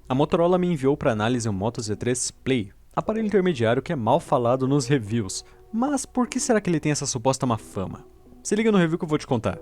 A Motorola me enviou para análise o Moto Z3 Play, aparelho intermediário que é mal falado nos reviews. Mas por que será que ele tem essa suposta má fama? Se liga no review que eu vou te contar.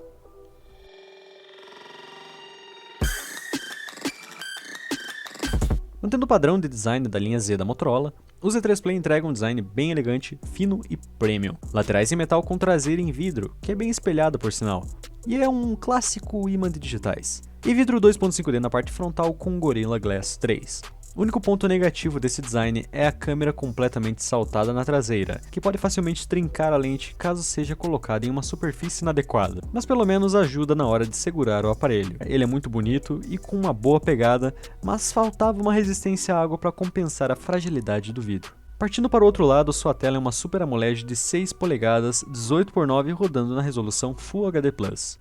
Mantendo o padrão de design da linha Z da Motorola, o Z3 Play entrega um design bem elegante, fino e premium. Laterais em metal com traseira em vidro, que é bem espelhada por sinal. E é um clássico imã de digitais. E vidro 2.5D na parte frontal com Gorilla Glass 3. O único ponto negativo desse design é a câmera completamente saltada na traseira, que pode facilmente trincar a lente caso seja colocada em uma superfície inadequada, mas pelo menos ajuda na hora de segurar o aparelho. Ele é muito bonito e com uma boa pegada, mas faltava uma resistência à água para compensar a fragilidade do vidro. Partindo para o outro lado, sua tela é uma Super AMOLED de 6 polegadas, 18:9 rodando na resolução Full HD+.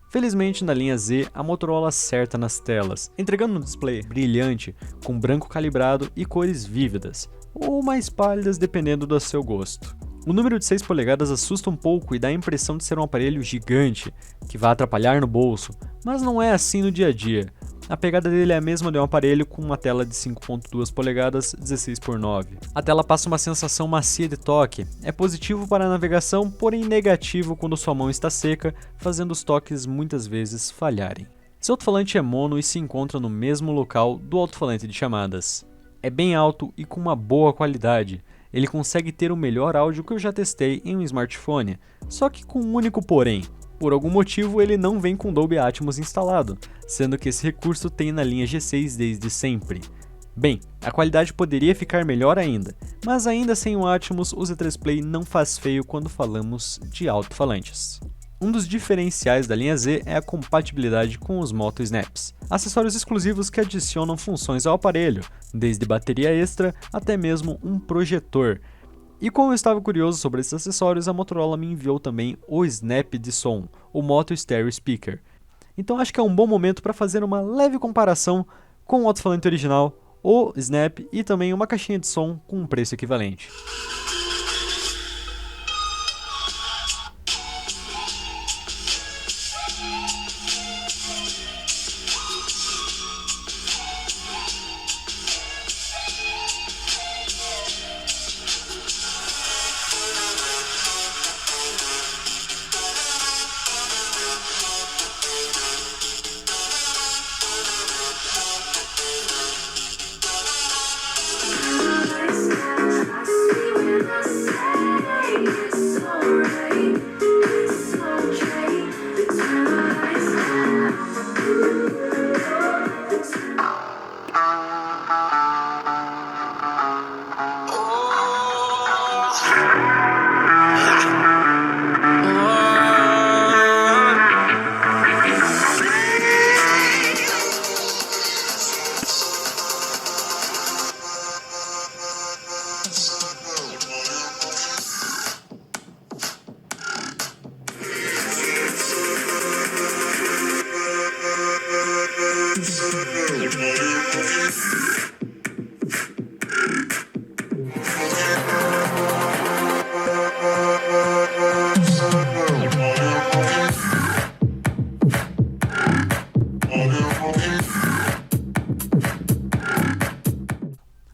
Felizmente, na linha Z, a Motorola acerta nas telas, entregando um display brilhante, com branco calibrado e cores vívidas, ou mais pálidas dependendo do seu gosto. O número de 6 polegadas assusta um pouco e dá a impressão de ser um aparelho gigante, que vai atrapalhar no bolso, mas não é assim no dia a dia. A pegada dele é a mesma de um aparelho com uma tela de 5.2 polegadas 16:9. A tela passa uma sensação macia de toque, é positivo para a navegação, porém negativo quando sua mão está seca, fazendo os toques muitas vezes falharem. Seu alto-falante é mono e se encontra no mesmo local do alto-falante de chamadas. É bem alto e com uma boa qualidade. Ele consegue ter o melhor áudio que eu já testei em um smartphone, só que com um único porém. Por algum motivo ele não vem com Dolby Atmos instalado, sendo que esse recurso tem na linha G6 desde sempre. Bem, a qualidade poderia ficar melhor ainda, mas ainda sem o Atmos, o Z3 Play não faz feio quando falamos de alto-falantes. Um dos diferenciais da linha Z é a compatibilidade com os Moto Snaps, acessórios exclusivos que adicionam funções ao aparelho, desde bateria extra até mesmo um projetor. E como eu estava curioso sobre esses acessórios, a Motorola me enviou também o Snap de som, o Moto Stereo Speaker. Então acho que é um bom momento para fazer uma leve comparação com o alto-falante original, o Snap e também uma caixinha de som com um preço equivalente.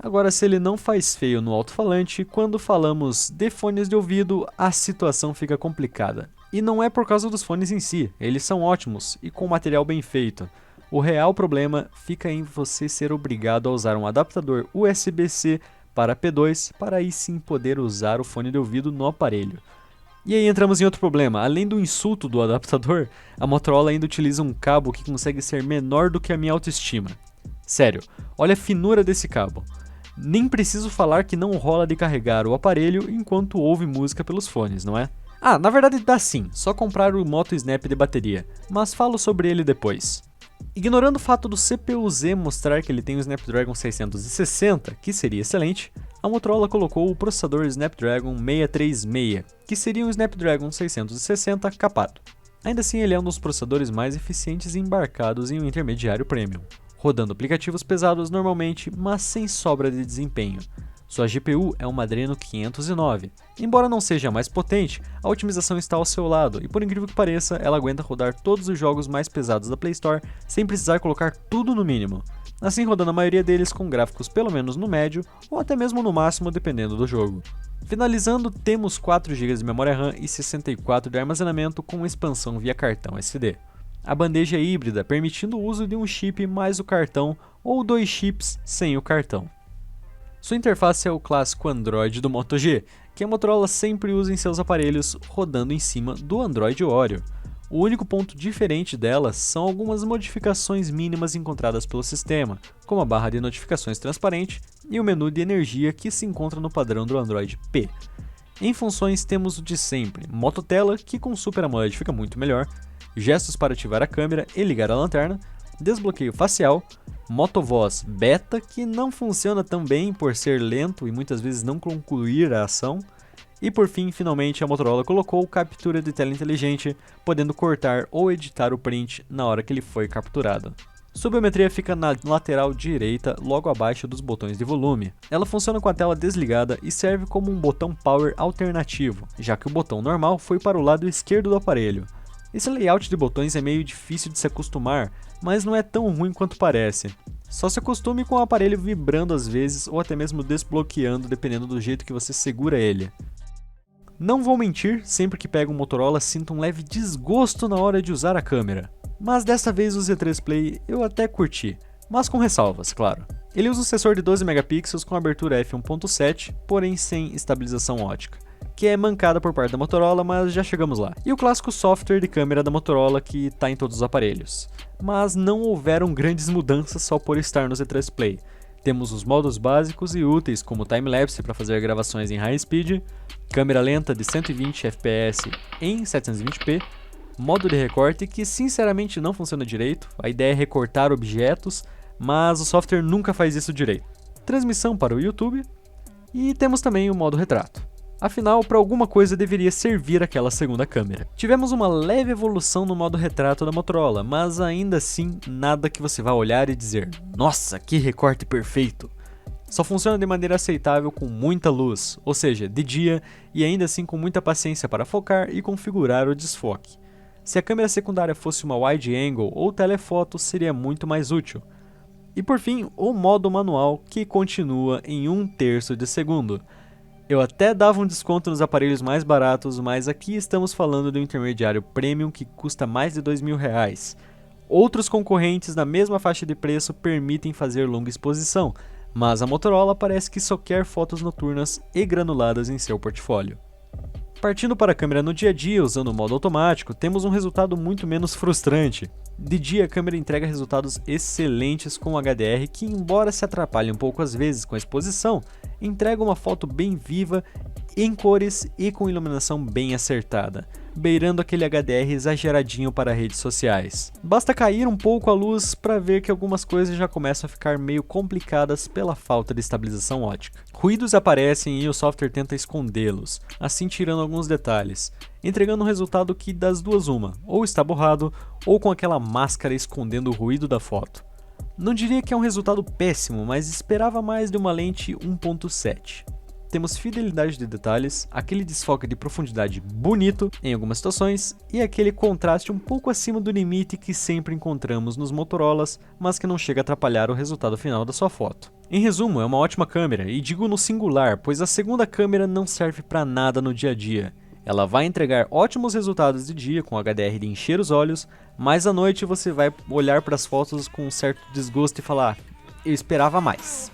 Agora, se ele não faz feio no alto-falante, quando falamos de fones de ouvido, a situação fica complicada. E não é por causa dos fones em si, eles são ótimos e com material bem feito. O real problema fica em você ser obrigado a usar um adaptador USB-C para P2 para aí sim poder usar o fone de ouvido no aparelho. E aí entramos em outro problema, além do insulto do adaptador, a Motorola ainda utiliza um cabo que consegue ser menor do que a minha autoestima. Sério, olha a finura desse cabo. Nem preciso falar que não rola de carregar o aparelho enquanto ouve música pelos fones, não é? Ah, na verdade dá sim, só comprar o Moto Snap de bateria, mas falo sobre ele depois. Ignorando o fato do CPU-Z mostrar que ele tem o Snapdragon 660, que seria excelente, a Motorola colocou o processador Snapdragon 636, que seria um Snapdragon 660 capado. Ainda assim, ele é um dos processadores mais eficientes embarcados em um intermediário premium, rodando aplicativos pesados normalmente, mas sem sobra de desempenho. Sua GPU é uma Adreno 509. Embora não seja a mais potente, a otimização está ao seu lado e, por incrível que pareça, ela aguenta rodar todos os jogos mais pesados da Play Store sem precisar colocar tudo no mínimo. assim rodando a maioria deles com gráficos pelo menos no médio ou até mesmo no máximo dependendo do jogo. Finalizando, temos 4 GB de memória RAM e 64 de armazenamento com expansão via cartão SD. A bandeja é híbrida, permitindo o uso de um chip mais o cartão ou 2 chips sem o cartão. Sua interface é o clássico Android do Moto G, que a Motorola sempre usa em seus aparelhos rodando em cima do Android Oreo. O único ponto diferente dela são algumas modificações mínimas encontradas pelo sistema, como a barra de notificações transparente e o menu de energia que se encontra no padrão do Android P. Em funções temos o de sempre, Mototela, que com Super AMOLED fica muito melhor, gestos para ativar a câmera e ligar a lanterna, desbloqueio facial, Motovoz Beta, que não funciona tão bem por ser lento e muitas vezes não concluir a ação, e por fim, finalmente, a Motorola colocou captura de tela inteligente, podendo cortar ou editar o print na hora que ele foi capturado. Sua biometria fica na lateral direita, logo abaixo dos botões de volume. Ela funciona com a tela desligada e serve como um botão power alternativo, já que o botão normal foi para o lado esquerdo do aparelho. Esse layout de botões é meio difícil de se acostumar, mas não é tão ruim quanto parece. Só se acostume com o aparelho vibrando às vezes ou até mesmo desbloqueando dependendo do jeito que você segura ele. Não vou mentir, sempre que pego um Motorola sinto um leve desgosto na hora de usar a câmera. Mas dessa vez o Z3 Play eu até curti, mas com ressalvas, claro. Ele usa um sensor de 12 megapixels com abertura f1.7, porém sem estabilização ótica, que é mancada por parte da Motorola, mas já chegamos lá. E o clássico software de câmera da Motorola que está em todos os aparelhos. Mas não houveram grandes mudanças só por estar no Z3 Play. Temos os modos básicos e úteis como time-lapse para fazer gravações em high speed, câmera lenta de 120 fps em 720p, modo de recorte que sinceramente não funciona direito, a ideia é recortar objetos, mas o software nunca faz isso direito. Transmissão para o YouTube e temos também o modo retrato. Afinal, para alguma coisa deveria servir aquela segunda câmera. Tivemos uma leve evolução no modo retrato da Motorola, mas ainda assim nada que você vá olhar e dizer "Nossa, que recorte perfeito!". Só funciona de maneira aceitável com muita luz, ou seja, de dia e ainda assim com muita paciência para focar e configurar o desfoque. Se a câmera secundária fosse uma wide angle ou telefoto seria muito mais útil. E por fim, o modo manual que continua em 1/3 de segundo. Eu até dava um desconto nos aparelhos mais baratos, mas aqui estamos falando de um intermediário premium que custa mais de R$2.000. Outros concorrentes na mesma faixa de preço permitem fazer longa exposição, mas a Motorola parece que só quer fotos noturnas e granuladas em seu portfólio. Partindo para a câmera no dia a dia, usando o modo automático, temos um resultado muito menos frustrante. De dia, a câmera entrega resultados excelentes com HDR que, embora se atrapalhe um pouco às vezes com a exposição, entrega uma foto bem viva, em cores e com iluminação bem acertada, beirando aquele HDR exageradinho para redes sociais. Basta cair um pouco a luz para ver que algumas coisas já começam a ficar meio complicadas pela falta de estabilização ótica. Ruídos aparecem e o software tenta escondê-los, assim tirando alguns detalhes, entregando um resultado que das duas uma, ou está borrado, ou com aquela máscara escondendo o ruído da foto. Não diria que é um resultado péssimo, mas esperava mais de uma lente 1.7. Temos fidelidade de detalhes, aquele desfoque de profundidade bonito em algumas situações e aquele contraste um pouco acima do limite que sempre encontramos nos Motorolas, mas que não chega a atrapalhar o resultado final da sua foto. Em resumo, é uma ótima câmera, e digo no singular, pois a segunda câmera não serve para nada no dia a dia. Ela vai entregar ótimos resultados de dia com HDR de encher os olhos, mas à noite você vai olhar para as fotos com um certo desgosto e falar: eu esperava mais.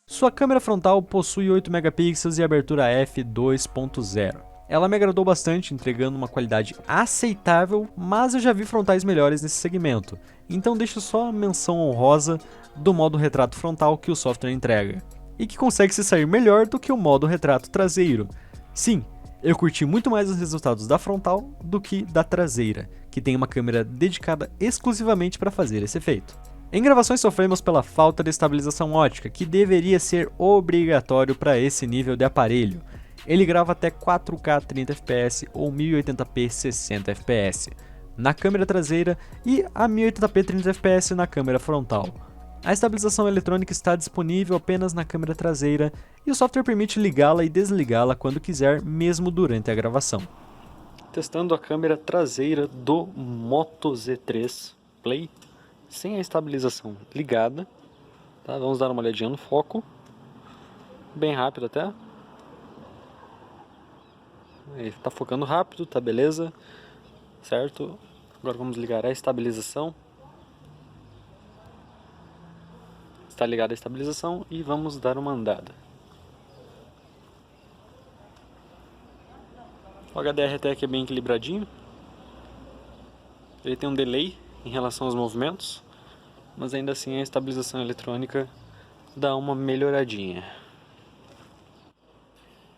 Sua câmera frontal possui 8 megapixels e abertura f2.0. Ela me agradou bastante, entregando uma qualidade aceitável, mas eu já vi frontais melhores nesse segmento, então deixo só a menção honrosa do modo retrato frontal que o software entrega, e que consegue se sair melhor do que o modo retrato traseiro. Sim, eu curti muito mais os resultados da frontal do que da traseira, que tem uma câmera dedicada exclusivamente para fazer esse efeito. Em gravações sofremos pela falta de estabilização ótica, que deveria ser obrigatório para esse nível de aparelho. Ele grava até 4K 30 fps ou 1080p 60 fps na câmera traseira e a 1080p 30 fps na câmera frontal. A estabilização eletrônica está disponível apenas na câmera traseira e o software permite ligá-la e desligá-la quando quiser, mesmo durante a gravação. Testando a câmera traseira do Moto Z3 Play sem a estabilização ligada, tá? Vamos dar uma olhadinha no foco, bem rápido até. Ele está focando rápido, tá beleza, certo? Agora vamos ligar a estabilização. Está ligada a estabilização e vamos dar uma andada. O HDR até que é bem equilibradinho. Ele tem um delay em relação aos movimentos, mas ainda assim a estabilização eletrônica dá uma melhoradinha.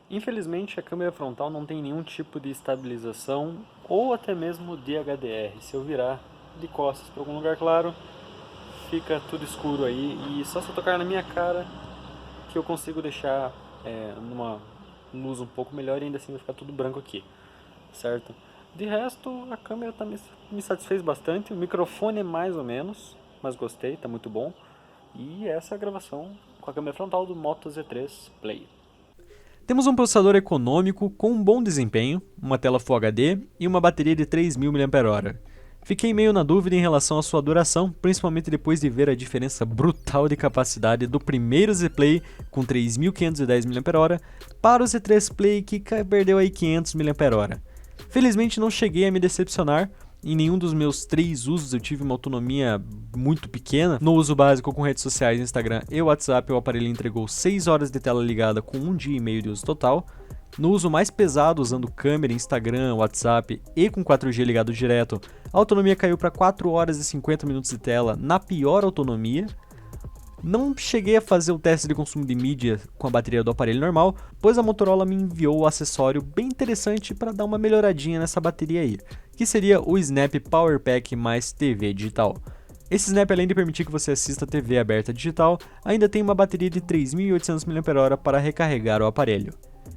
Infelizmente a câmera frontal não tem nenhum tipo de estabilização ou até mesmo de HDR. Se eu virar de costas para algum lugar claro, fica tudo escuro aí, e só se eu tocar na minha cara que eu consigo deixar numa luz um pouco melhor e ainda assim vai ficar tudo branco aqui, certo? De resto, a câmera me satisfez bastante, o microfone é mais ou menos, mas gostei, tá muito bom. E essa é a gravação com a câmera frontal do Moto Z3 Play. Temos um processador econômico com um bom desempenho, uma tela Full HD e uma bateria de 3000 mAh. Fiquei meio na dúvida em relação à sua duração, principalmente depois de ver a diferença brutal de capacidade do primeiro Z Play com 3510 mAh para o Z3 Play que perdeu aí 500 mAh. Felizmente não cheguei a me decepcionar. Em nenhum dos meus 3 usos eu tive uma autonomia muito pequena. No uso básico com redes sociais, Instagram e WhatsApp, o aparelho entregou 6 horas de tela ligada com 1 dia e meio de uso total. No uso mais pesado, usando câmera, Instagram, WhatsApp e com 4G ligado direto, a autonomia caiu para 4 horas e 50 minutos de tela na pior autonomia. Não cheguei a fazer o teste de consumo de mídia com a bateria do aparelho normal, pois a Motorola me enviou o acessório bem interessante para dar uma melhoradinha nessa bateria aí, que seria o Snap Power Pack mais TV digital. Esse Snap, além de permitir que você assista a TV aberta digital, ainda tem uma bateria de 3800 mAh para recarregar o aparelho.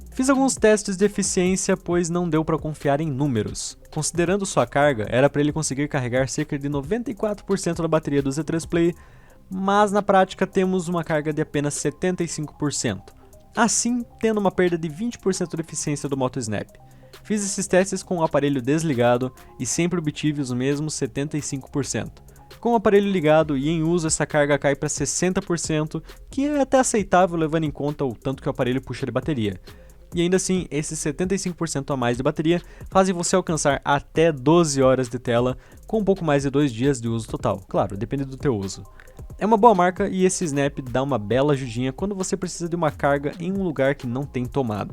Fiz alguns testes de eficiência, pois não deu para confiar em números. Considerando sua carga, era para ele conseguir carregar cerca de 94% da bateria do Z3 Play, mas na prática temos uma carga de apenas 75%, assim tendo uma perda de 20% de eficiência do Moto Snap. Fiz esses testes com o aparelho desligado e sempre obtive os mesmos 75%. Com o aparelho ligado e em uso, essa carga cai para 60%, que é até aceitável levando em conta o tanto que o aparelho puxa de bateria. E ainda assim, esses 75% a mais de bateria fazem você alcançar até 12 horas de tela com um pouco mais de 2 dias de uso total. Claro, depende do teu uso. É uma boa marca e esse Snap dá uma bela ajudinha quando você precisa de uma carga em um lugar que não tem tomada.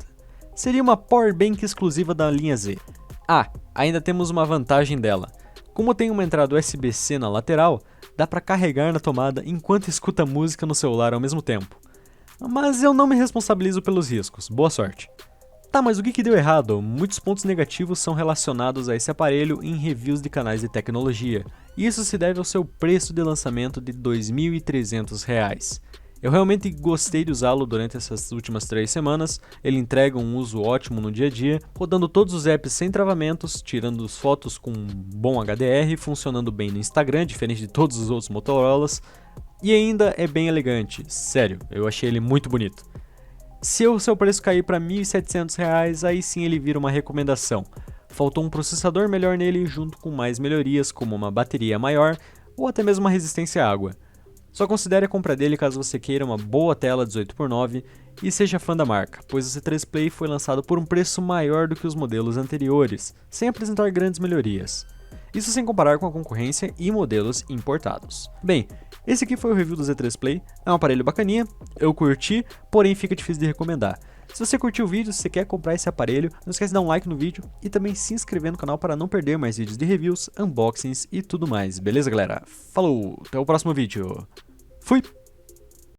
Seria uma Powerbank exclusiva da linha Z. Ah, ainda temos uma vantagem dela. Como tem uma entrada USB-C na lateral, dá para carregar na tomada enquanto escuta música no celular ao mesmo tempo. Mas eu não me responsabilizo pelos riscos, boa sorte. Tá, mas o que deu errado? Muitos pontos negativos são relacionados a esse aparelho em reviews de canais de tecnologia. Isso se deve ao seu preço de lançamento de R$ 2.300. Eu realmente gostei de usá-lo durante essas últimas 3 semanas, ele entrega um uso ótimo no dia a dia, rodando todos os apps sem travamentos, tirando as fotos com um bom HDR, funcionando bem no Instagram, diferente de todos os outros Motorolas, e ainda é bem elegante, sério, eu achei ele muito bonito. Se o seu preço cair para R$ 1.700, aí sim ele vira uma recomendação. Faltou um processador melhor nele junto com mais melhorias como uma bateria maior ou até mesmo uma resistência à água. Só considere a compra dele caso você queira uma boa tela 18x9 e seja fã da marca, pois o Z3 Play foi lançado por um preço maior do que os modelos anteriores, sem apresentar grandes melhorias. Isso sem comparar com a concorrência e modelos importados. Bem, esse aqui foi o review do Z3 Play, é um aparelho bacaninha, eu curti, porém fica difícil de recomendar. Se você curtiu o vídeo, se você quer comprar esse aparelho, não esquece de dar um like no vídeo e também se inscrever no canal para não perder mais vídeos de reviews, unboxings e tudo mais, beleza galera? Falou, até o próximo vídeo. Fui!